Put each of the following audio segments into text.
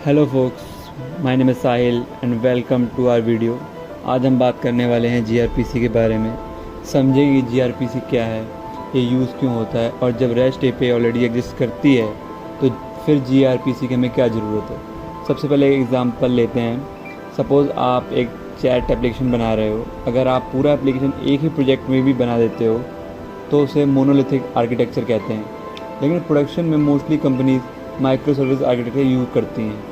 Hello folks, my name is Sahil and welcome to our video. आज हम बात करने वाले हैं जीआरपीसी के बारे में। समझेंगे जीआरपीसी क्या है, ये यूज़ क्यों होता है, और जब रेस्ट एपीआई ऑलरेडी एग्जिस्ट करती है तो फिर जीआरपीसी की हमें क्या ज़रूरत है। सबसे पहले एक एग्ज़ाम्पल लेते हैं। सपोज़ आप एक चैट एप्लीकेशन बना रहे हो। अगर आप पूरा एप्लीकेशन एक ही प्रोजेक्ट में भी बना देते हो तो उसे मोनोलिथिक आर्किटेक्चर कहते हैं। लेकिन प्रोडक्शन में mostly companies micro service architecture use करती हैं।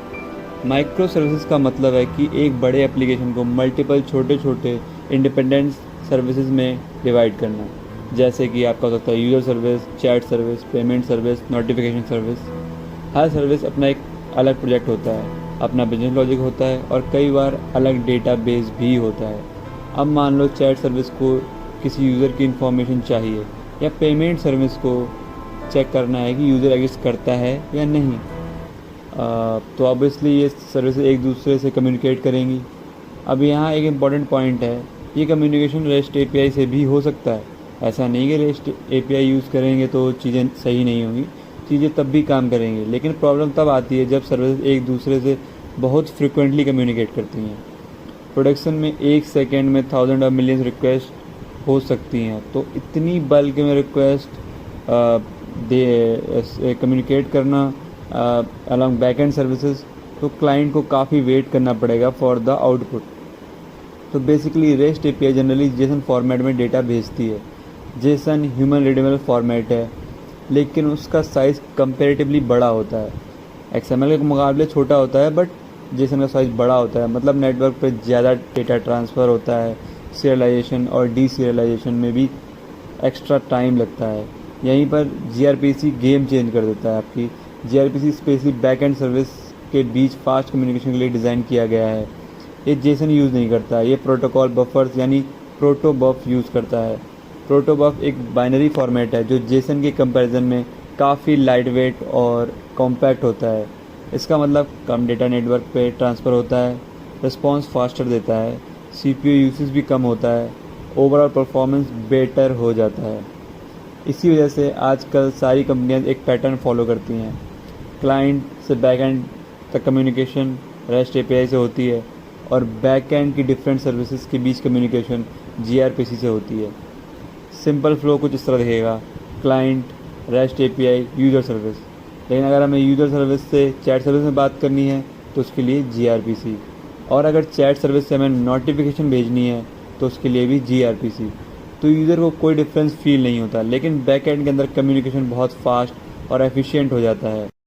माइक्रो सर्विसेज का मतलब है कि एक बड़े एप्लीकेशन को मल्टीपल छोटे छोटे इंडिपेंडेंट सर्विसेज में डिवाइड करना। जैसे कि आपका हो सकता है user service, chat service, payment service, notification service. हर सर्विस अपना एक अलग प्रोजेक्ट होता है, अपना बिजनेस लॉजिक होता है और कई बार अलग डेटाबेस भी होता है। अब मान लो चैट सर्विस को किसी यूज़र की इन्फॉर्मेशन चाहिए, या पेमेंट सर्विस को चेक करना है कि यूज़र एग्जिस्ट करता है या नहीं। तो ऑब्वियसली ये सर्विसेज एक दूसरे से कम्युनिकेट करेंगी। अब यहाँ एक इम्पॉर्टेंट पॉइंट है, ये कम्युनिकेशन रेस्ट एपीआई से भी हो सकता है। ऐसा नहीं कि रेस्ट एपीआई यूज़ करेंगे तो चीज़ें सही नहीं होंगी, चीज़ें तब भी काम करेंगी। लेकिन प्रॉब्लम तब आती है जब सर्विसेज एक दूसरे से बहुत फ्रिक्वेंटली कम्युनिकेट करती हैं। प्रोडक्शन में एक सेकेंड में 1000 और मिलियंस रिक्वेस्ट हो सकती हैं, तो इतनी बल्क में रिक्वेस्ट दे कम्युनिकेट करना अलॉन्ग बैक एंड सर्विसेज, तो क्लाइंट को काफ़ी वेट करना पड़ेगा फॉर द आउटपुट। तो basically rest API generally JSON format में डेटा भेजती है। जेसन ह्यूमन रीडेबल फॉर्मेट है, लेकिन उसका साइज़ कंपेरेटिवली बड़ा होता है। एक्सएमएल के मुकाबले छोटा होता है, बट जेसन का साइज़ बड़ा होता है। मतलब नेटवर्क पर ज़्यादा डेटा ट्रांसफ़र होता है। सीरियलाइजेशन और डी सीरियलाइजेशन में भी एक्स्ट्रा टाइम लगता है। यहीं पर जीआरपीसी गेम चेंज कर देता है आपकी। GRPC specially back and service के बीच फास्ट कम्युनिकेशन के लिए डिज़ाइन किया गया है। ये जेसन यूज़ नहीं करता, ये प्रोटोकॉल बफर्स यानी प्रोटोबफ यूज़ करता है। प्रोटोबफ एक बाइनरी फॉर्मेट है जो जेसन के कंपैरिजन में काफ़ी लाइट वेट और कॉम्पैक्ट होता है। इसका मतलब कम डेटा नेटवर्क पे ट्रांसफ़र होता है, रिस्पॉन्स फास्टर देता है, सीपीयू यूसेज भी कम होता है, ओवरऑल परफॉर्मेंस बेटर हो जाता है। इसी वजह से आजकल सारी कंपनियां एक पैटर्न फॉलो करती हैं। क्लाइंट से बैक एंड तक कम्युनिकेशन रेस्ट एपीआई से होती है, और बैक एंड की डिफरेंट सर्विसेज के बीच कम्युनिकेशन जीआरपीसी से होती है। सिंपल फ्लो कुछ इस तरह दिखेगा: client, rest API, user service. लेकिन अगर हमें यूज़र सर्विस से चैट सर्विस में बात करनी है तो उसके लिए जीआरपीसी, और अगर चैट सर्विस से हमें नोटिफिकेशन भेजनी है तो उसके लिए भी जीआरपीसी। तो यूज़र को कोई डिफरेंस फील नहीं होता, लेकिन बैक एंड के अंदर कम्युनिकेशन बहुत फास्ट और एफिशिएंट हो जाता है।